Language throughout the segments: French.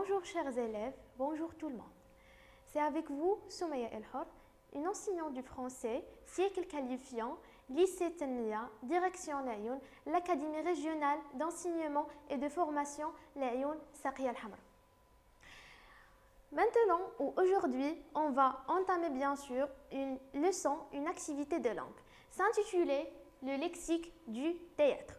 Bonjour chers élèves, bonjour tout le monde. C'est avec vous Soumaya El-Hor, une enseignante du français, siècle qualifiant, lycée Tanmiya, direction l'Ayoun, l'Académie régionale d'enseignement et de formation l'Ayoun Saqiya Al-Hamra. Maintenant ou aujourd'hui, on va entamer bien sûr une leçon, une activité de langue, s'intituler le lexique du théâtre.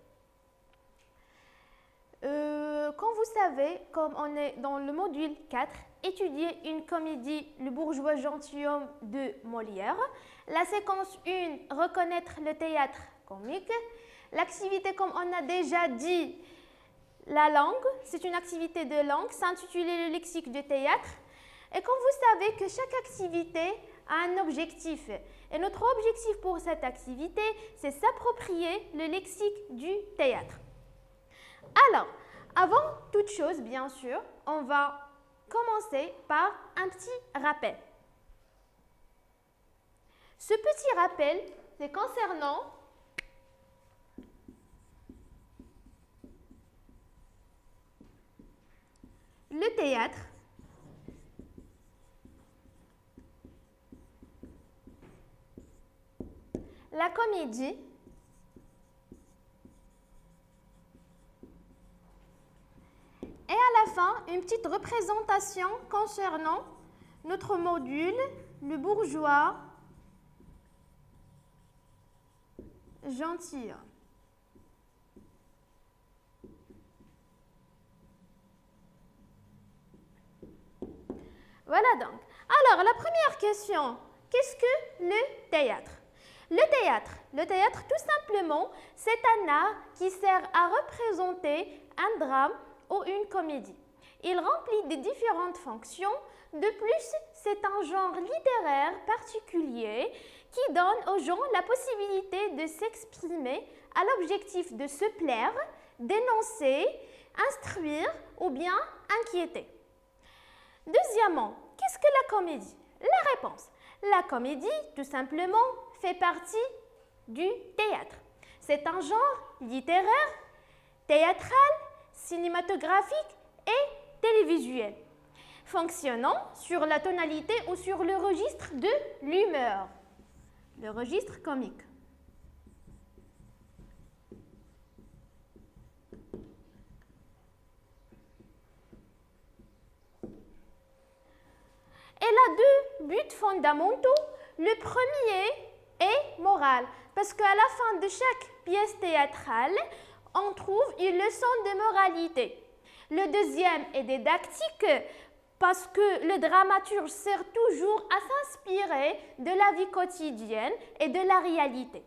Comme vous savez, comme on est dans le module 4, étudier une comédie Le bourgeois gentilhomme de Molière. La séquence 1, reconnaître le théâtre comique. L'activité, comme on a déjà dit, la langue, c'est une activité de langue, s'intituler le lexique du théâtre. Et comme vous savez que chaque activité a un objectif. Et notre objectif pour cette activité, c'est s'approprier le lexique du théâtre. Alors, avant toute chose, bien sûr, on va commencer par un petit rappel. Ce petit rappel, c'est concernant le théâtre, la comédie, et à la fin, une petite représentation concernant notre module, le bourgeois gentilhomme. Voilà donc. Alors, la première question, qu'est-ce que le théâtre? Le théâtre, tout simplement, c'est un art qui sert à représenter un drame ou une comédie. Il remplit des différentes fonctions. De plus, c'est un genre littéraire particulier qui donne aux gens la possibilité de s'exprimer à l'objectif de se plaire, dénoncer, instruire ou bien inquiéter. Deuxièmement, qu'est-ce que la comédie? La réponse. La comédie, tout simplement, fait partie du théâtre. C'est un genre littéraire, théâtral, cinématographique et télévisuel, fonctionnant sur la tonalité ou sur le registre de l'humeur, le registre comique. Elle a deux buts fondamentaux. Le premier est moral, parce qu'à la fin de chaque pièce théâtrale, on trouve une leçon de moralité. Le deuxième est didactique parce que le dramaturge sert toujours à s'inspirer de la vie quotidienne et de la réalité.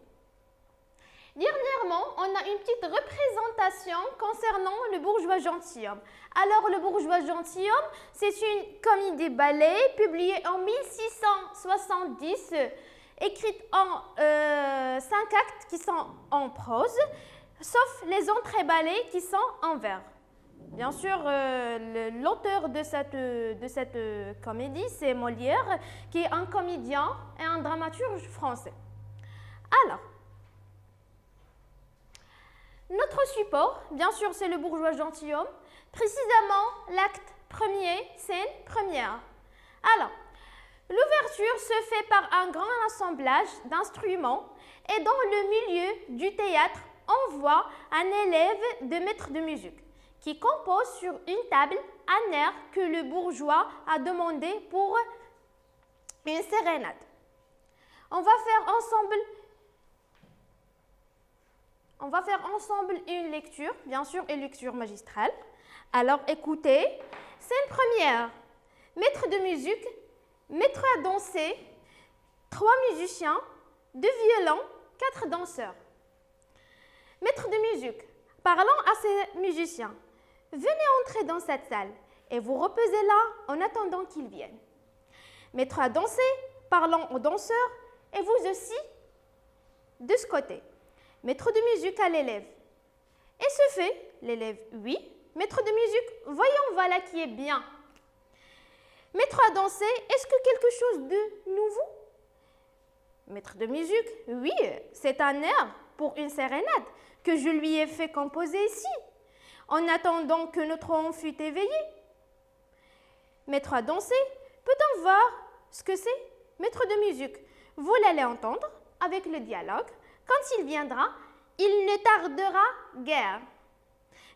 Dernièrement, on a une petite représentation concernant le bourgeois gentilhomme. Alors, le bourgeois gentilhomme, c'est une comédie-ballet publiée en 1670, écrite en 5 actes qui sont en prose, sauf les entrées-ballets qui sont en vers. Bien sûr, l'auteur de cette comédie, c'est Molière, qui est un comédien et un dramaturge français. Alors, notre support, bien sûr, c'est le bourgeois gentilhomme, précisément l'acte premier, scène première. Alors, l'ouverture se fait par un grand assemblage d'instruments et dans le milieu du théâtre, on voit un élève de maître de musique qui compose sur une table un air que le bourgeois a demandé pour une sérénade. On va faire ensemble une lecture, bien sûr, une lecture magistrale. Alors écoutez, scène première, maître de musique, maître à danser, 3 musiciens, 2 violons, 4 danseurs. Maître de musique, parlant à ces musiciens, venez entrer dans cette salle et vous reposez là en attendant qu'ils viennent. Maître à danser, parlant aux danseurs et vous aussi de ce côté. Maître de musique à l'élève. Et ce fait, l'élève, oui. Maître de musique, voyons voilà qui est bien. Maître à danser, est-ce que quelque chose de nouveau? Maître de musique, oui, c'est un air pour une sérénade que je lui ai fait composer ici, en attendant que notre homme fût éveillé. Maître à danser, peut-on voir ce que c'est? Maître de musique, vous l'allez entendre avec le dialogue. Quand il viendra, il ne tardera guère.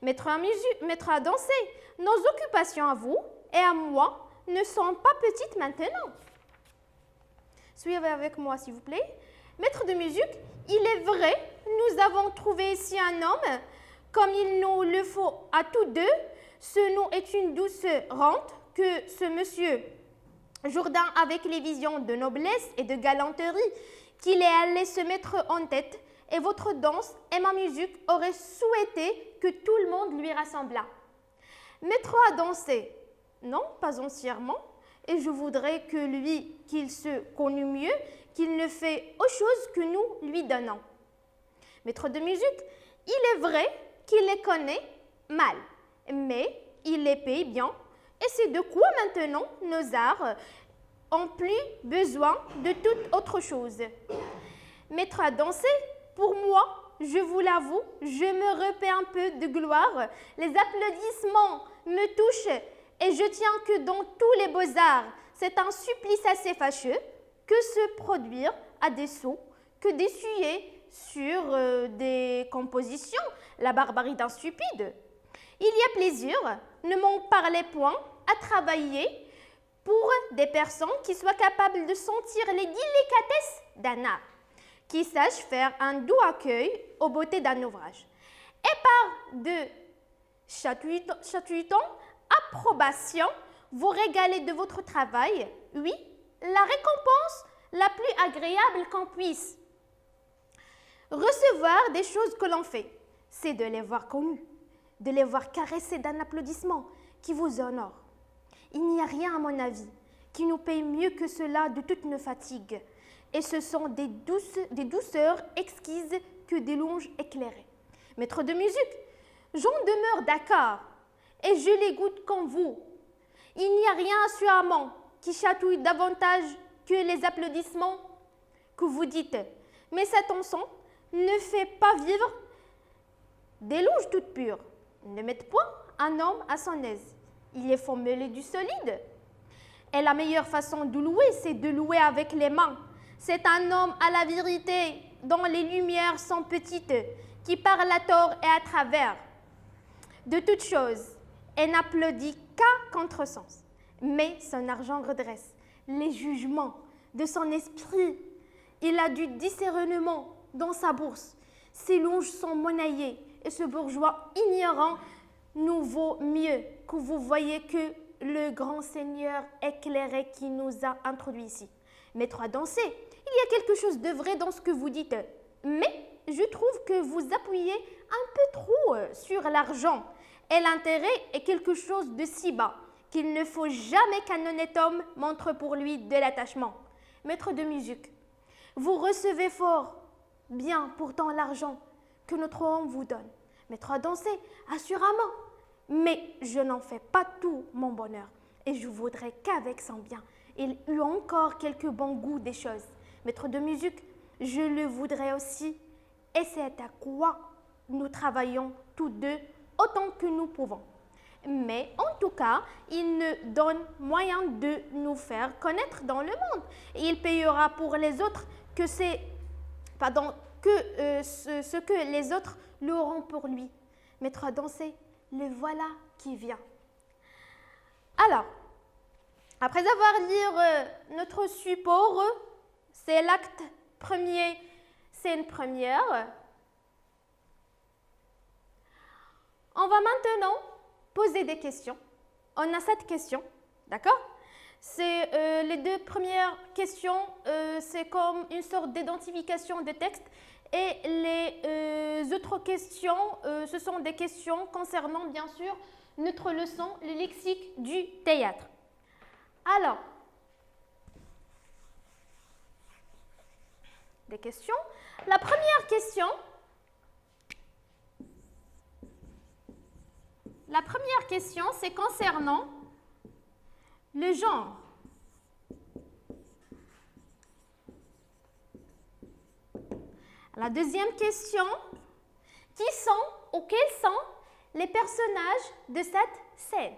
Maître à danser, nos occupations à vous et à moi ne sont pas petites maintenant. Suivez avec moi, s'il vous plaît. Maître de musique, il est vrai, nous avons trouvé ici un homme, comme il nous le faut à tous deux. Ce nom est une douce rente que ce monsieur Jourdain, avec les visions de noblesse et de galanterie qu'il est allé se mettre en tête, et votre danse et ma musique auraient souhaité que tout le monde lui rassemblât. Maître à danser, non, pas entièrement, et je voudrais que lui, qu'il se connût mieux, qu'il ne fait autre chose que nous lui donnons. Maître de musique, il est vrai qu'il les connaît mal, mais il les paye bien, et c'est de quoi maintenant nos arts ont plus besoin de toute autre chose. Maître à danser, pour moi, je vous l'avoue, je me repais un peu de gloire. Les applaudissements me touchent et je tiens que dans tous les beaux-arts, c'est un supplice assez fâcheux que se produire à des sots, que d'essuyer sur des compositions la barbarie d'un stupide. Il y a plaisir, ne m'en parlez point, à travailler pour des personnes qui soient capables de sentir les délicatesses d'un art, qui sachent faire un doux accueil aux beautés d'un ouvrage. Et par de chatouillants approbation, vous régalez de votre travail, oui, la récompense la plus agréable qu'on puisse recevoir des choses que l'on fait, c'est de les voir connues, de les voir caressés d'un applaudissement qui vous honore. Il n'y a rien, à mon avis, qui nous paye mieux que cela de toutes nos fatigues, et ce sont des douceurs exquises que des louanges éclairées. Maître de musique, j'en demeure d'accord, et je les goûte comme vous. Il n'y a rien assurément qui chatouille davantage que les applaudissements que vous dites, mais cet encens ne fait pas vivre des louanges toutes pures. Ne mettez point un homme à son aise. Il est faut mêler du solide. Et la meilleure façon de louer, c'est de louer avec les mains. C'est un homme à la vérité, dont les lumières sont petites, qui parle à tort et à travers de toutes choses, et n'applaudit qu'à contresens. Mais son argent redresse les jugements de son esprit. Il a du discernement dans sa bourse. Ses louanges sont monnayées, et ce bourgeois ignorant nous vaut mieux que vous voyez que le grand Seigneur éclairé qui nous a introduits ici. Maître à danser, il y a quelque chose de vrai dans ce que vous dites, mais je trouve que vous appuyez un peu trop sur l'argent, et l'intérêt est quelque chose de si bas qu'il ne faut jamais qu'un honnête homme montre pour lui de l'attachement. Maître de musique, vous recevez fort bien pourtant l'argent que notre homme vous donne. Maître à danser, assurément, mais je n'en fais pas tout mon bonheur, et je voudrais qu'avec son bien, il eût encore quelques bons goûts des choses. Maître de musique, je le voudrais aussi, et c'est à quoi nous travaillons tous deux autant que nous pouvons. Mais en tout cas, il nous donne moyen de nous faire connaître dans le monde, et il payera pour les autres que ce que les autres l'auront pour lui. Maître à danser, le voilà qui vient. Alors, après avoir lu notre support, c'est l'acte premier, scène première. On va maintenant poser des questions. On a 7 questions, d'accord? C'est les 2 premières questions, c'est comme une sorte d'identification de texte. Et les autres questions, ce sont des questions concernant, bien sûr, notre leçon, le lexique du théâtre. Alors, des questions. La première question, c'est concernant le genre. La deuxième question, quels sont les personnages de cette scène?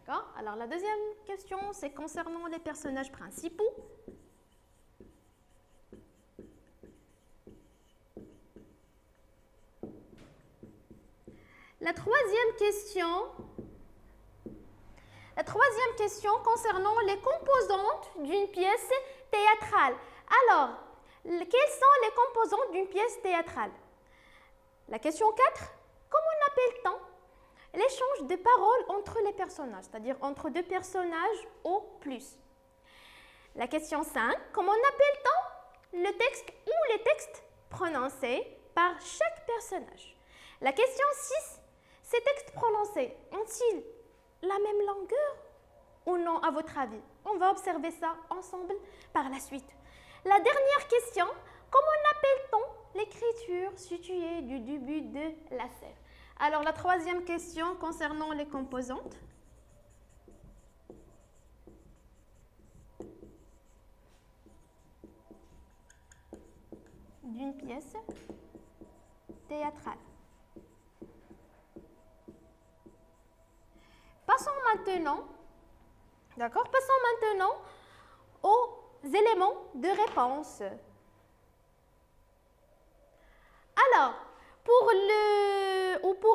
D'accord? Alors, la deuxième question, c'est concernant les personnages principaux. La troisième question concernant les composantes d'une pièce théâtrale. Alors, quelles sont les composantes d'une pièce théâtrale? La question 4, comment appelle-t-on l'échange de paroles entre les personnages, c'est-à-dire entre deux personnages au plus? La question 5, comment appelle-t-on le texte ou les textes prononcés par chaque personnage? La question 6, ces textes prononcés ont-ils la même longueur ou non à votre avis? On va observer ça ensemble par la suite. La dernière question, comment appelle-t-on l'écriture située du début de la scène? Alors la troisième question concernant les composantes. D'une pièce théâtrale. Passons maintenant aux éléments de réponse. Alors, pour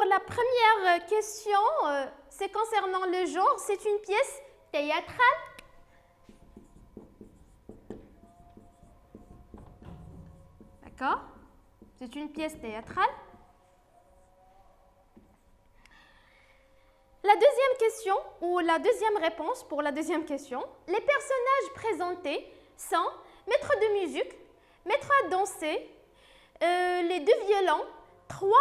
la première question, c'est concernant le genre, c'est une pièce théâtrale. D'accord? C'est une pièce théâtrale. La deuxième question, ou la deuxième réponse pour la deuxième question, les personnages présentés sont maître de musique, maître à danser, les deux violons, 3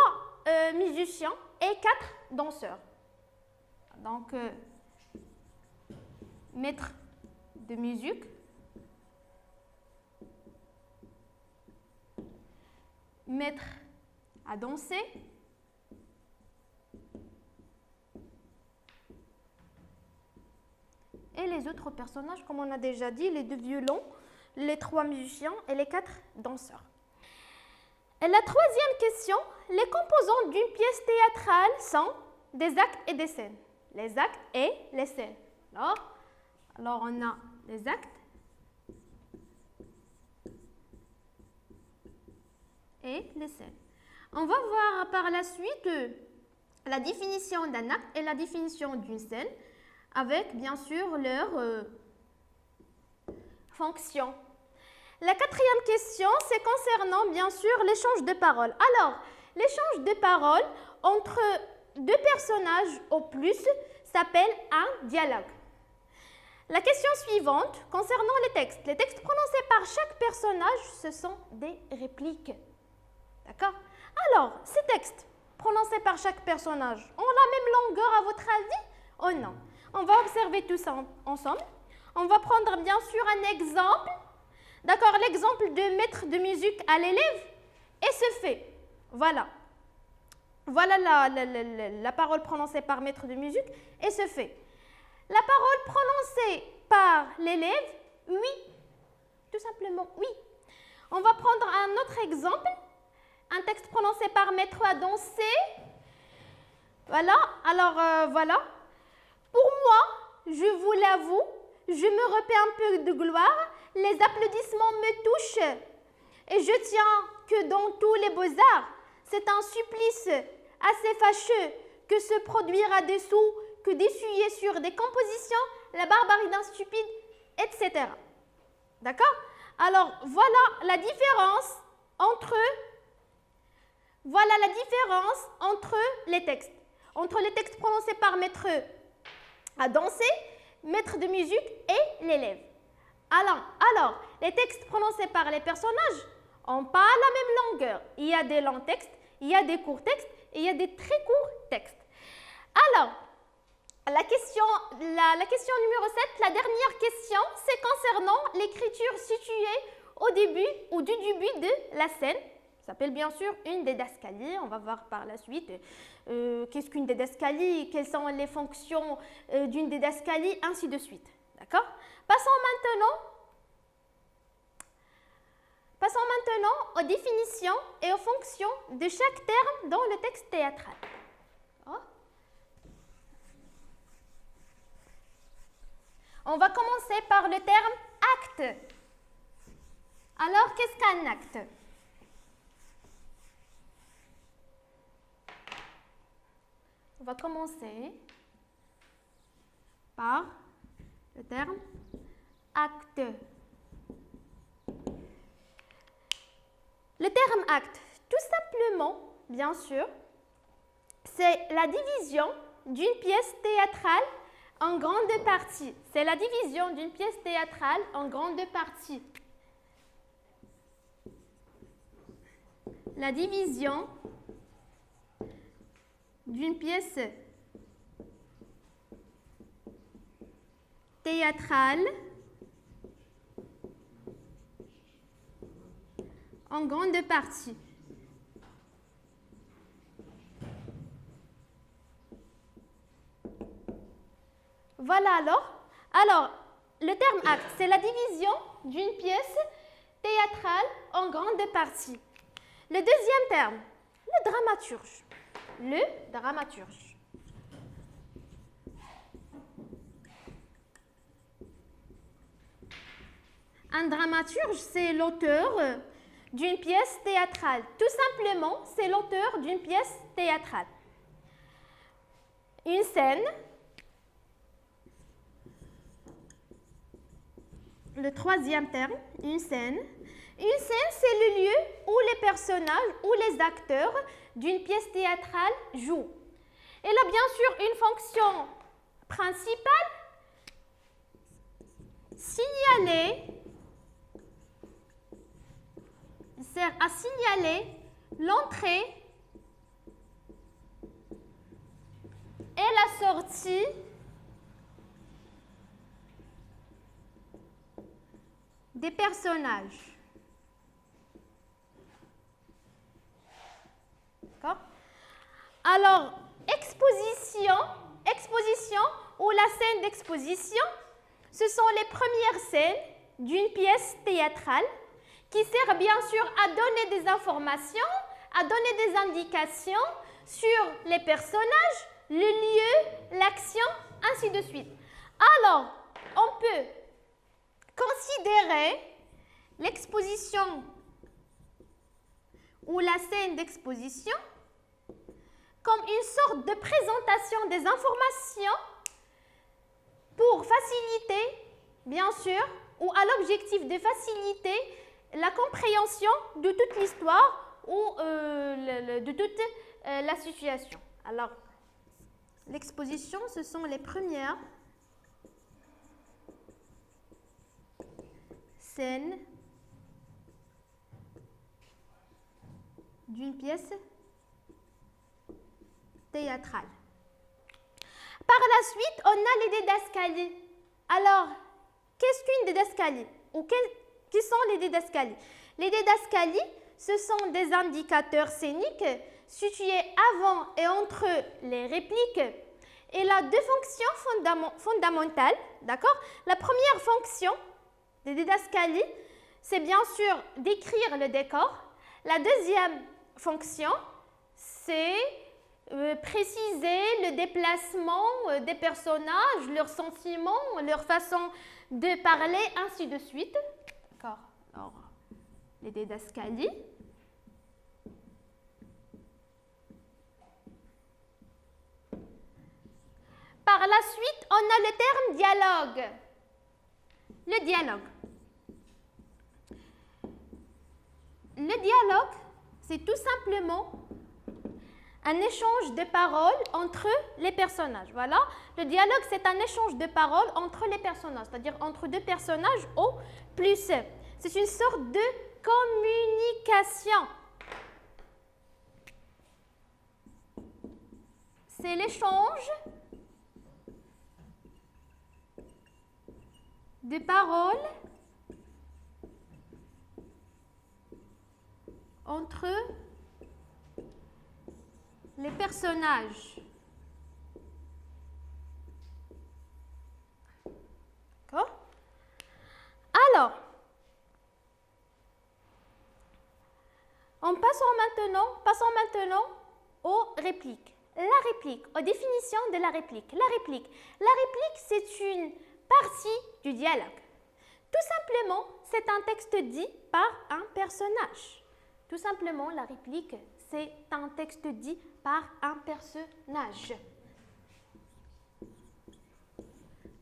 musiciens et 4 danseurs. Donc, maître de musique, maître à danser, et les autres personnages, comme on a déjà dit, les deux violons, les 3 musiciens et les 4 danseurs. Et la troisième question, les composantes d'une pièce théâtrale sont des actes et des scènes. Les actes et les scènes. Alors on a les actes et les scènes. On va voir par la suite la définition d'un acte et la définition d'une scène, avec bien sûr leur fonction. La quatrième question, c'est concernant bien sûr l'échange de paroles. Alors, l'échange de paroles entre deux personnages au plus s'appelle un dialogue. La question suivante, concernant les textes prononcés par chaque personnage, ce sont des répliques. D'accord? Alors, ces textes prononcés par chaque personnage ont la même longueur à votre avis ou non? On va observer tout ça ensemble. On va prendre bien sûr un exemple. D'accord, l'exemple de maître de musique à l'élève et se fait. Voilà. Voilà la parole prononcée par maître de musique et se fait. La parole prononcée par l'élève, oui. Tout simplement, oui. On va prendre un autre exemple. Un texte prononcé par maître à danser. Voilà. Alors, voilà. Pour moi, je vous l'avoue, je me repais un peu de gloire, les applaudissements me touchent et je tiens que dans tous les beaux-arts, c'est un supplice assez fâcheux que se produire à dessous, que d'essuyer sur des compositions la barbarie d'un stupide, etc. D'accord? Alors, voilà la différence entre les textes. Entre les textes prononcés par maître à danser, maître de musique et l'élève. Alors, les textes prononcés par les personnages n'ont pas la même longueur. Il y a des longs textes, il y a des courts textes et il y a des très courts textes. Alors, la question numéro 7, la dernière question, c'est concernant l'écriture située au début ou du début de la scène. Ça s'appelle bien sûr une didascalie. On va voir par la suite qu'est-ce qu'une didascalie, quelles sont les fonctions d'une didascalie, ainsi de suite. D'accord? Passons maintenant aux définitions et aux fonctions de chaque terme dans le texte théâtral. Oh. On va commencer par le terme acte. Alors, qu'est-ce qu'un acte? On va commencer par le terme acte. Le terme acte, tout simplement, bien sûr, c'est la division d'une pièce théâtrale en grandes parties. C'est la division d'une pièce théâtrale en grandes parties. La division d'une pièce théâtrale en grandes parties. Voilà alors, le terme acte, c'est la division d'une pièce théâtrale en grandes parties. Le deuxième terme, le dramaturge. Le dramaturge. Un dramaturge, c'est l'auteur d'une pièce théâtrale. Tout simplement, c'est l'auteur d'une pièce théâtrale. Une scène. Le troisième terme, une scène. Une scène, c'est le lieu où les personnages ou les acteurs d'une pièce théâtrale jouent. Elle a bien sûr une fonction principale, signaler, sert à signaler l'entrée et la sortie des personnages. D'accord? Alors, exposition ou la scène d'exposition, ce sont les premières scènes d'une pièce théâtrale qui servent bien sûr à donner des informations, à donner des indications sur les personnages, le lieu, l'action, ainsi de suite. Alors, on peut considérer l'exposition ou la scène d'exposition comme une sorte de présentation des informations pour faciliter, bien sûr, ou à l'objectif de faciliter la compréhension de toute l'histoire ou de toute la situation. Alors, l'exposition, ce sont les premières scènes d'une pièce théâtrale. Par la suite, on a les didascalies. Alors, qu'est-ce qu'une didascalie? Ou qui sont les didascalies? Les didascalies, ce sont des indicateurs scéniques situés avant et entre les répliques. Elle a deux fonctions fondamentales, d'accord? La première fonction des didascalies, c'est bien sûr décrire le décor. La deuxième fonction, c'est préciser le déplacement des personnages, leurs sentiments, leur façon de parler, ainsi de suite. D'accord. Alors, les didascalies. Par la suite, on a le terme dialogue. Le dialogue. Le dialogue, c'est tout simplement un échange de paroles entre les personnages. Voilà. Le dialogue, c'est un échange de paroles entre les personnages, c'est-à-dire entre deux personnages au plus. C'est une sorte de communication. C'est l'échange de paroles entre les personnages. D'accord? Alors, passons maintenant aux répliques. La réplique, aux définitions de la réplique. La réplique, c'est une partie du dialogue. Tout simplement, c'est un texte dit par un personnage. Tout simplement, la réplique, c'est un texte dit par un personnage.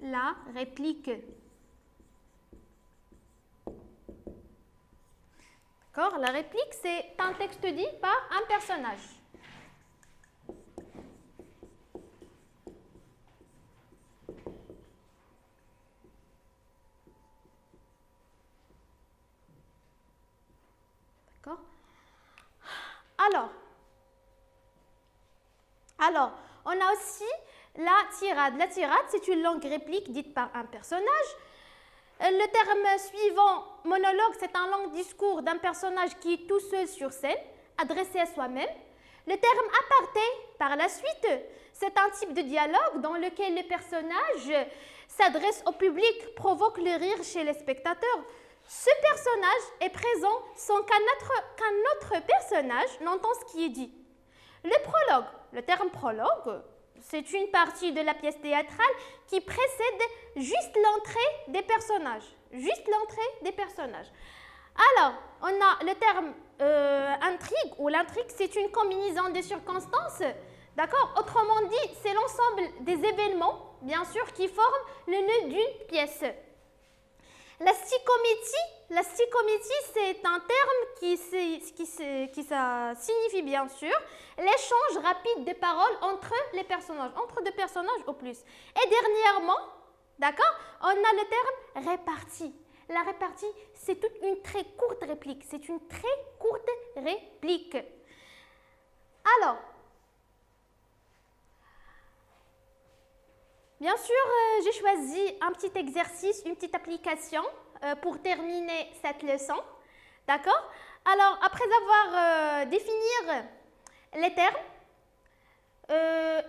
La réplique. D'accord? La réplique, c'est un texte dit par un personnage. D'accord? Alors, on a aussi la tirade. La tirade, c'est une longue réplique dite par un personnage. Le terme suivant, monologue, c'est un long discours d'un personnage qui est tout seul sur scène, adressé à soi-même. Le terme aparté, par la suite, c'est un type de dialogue dans lequel le personnage s'adresse au public, provoque le rire chez les spectateurs. Ce personnage est présent sans qu'un autre personnage n'entend ce qui est dit. Le prologue, le terme prologue, c'est une partie de la pièce théâtrale qui précède juste l'entrée des personnages. Juste l'entrée des personnages. Alors, on a le terme intrigue, ou l'intrigue, c'est une combinaison des circonstances. D'accord? Autrement dit, c'est l'ensemble des événements, bien sûr, qui forment le nœud d'une pièce. La stichométie, c'est un terme qui ça signifie bien sûr l'échange rapide de paroles entre les personnages, entre deux personnages au plus. Et dernièrement, d'accord, on a le terme répartie. La répartie, c'est toute une très courte réplique. C'est une très courte réplique. Alors, bien sûr, j'ai choisi un petit exercice, une petite application pour terminer cette leçon. D'accord? Alors, après avoir défini les termes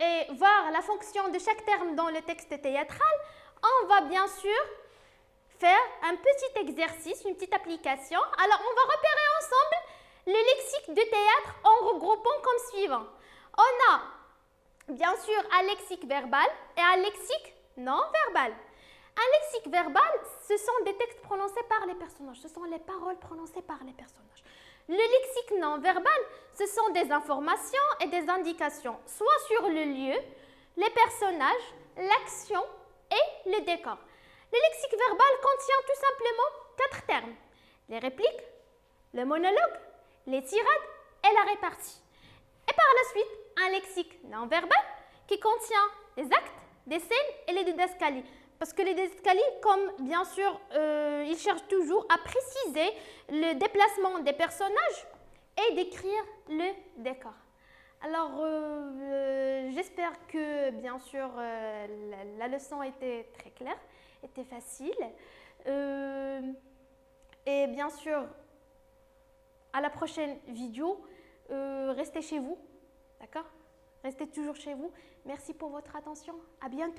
et voir la fonction de chaque terme dans le texte théâtral, on va bien sûr faire un petit exercice, une petite application. Alors, on va repérer ensemble le lexique de théâtre en regroupant comme suivant. On a bien sûr un lexique verbal et un lexique non verbal. Un lexique verbal, ce sont des textes prononcés par les personnages, ce sont les paroles prononcées par les personnages. Le lexique non verbal, ce sont des informations et des indications, soit sur le lieu, les personnages, l'action et le décor. Le lexique verbal contient tout simplement 4 termes. Les répliques, le monologue, les tirades et la répartie. Et par la suite, un lexique non verbal qui contient des actes, des scènes et les didascalies. Parce que les didascalies, comme bien sûr, ils cherchent toujours à préciser le déplacement des personnages et décrire le décor. Alors, j'espère que bien sûr la leçon était très claire, était facile. Et bien sûr, à la prochaine vidéo, restez chez vous, d'accord? Restez toujours chez vous. Merci pour votre attention. À bientôt.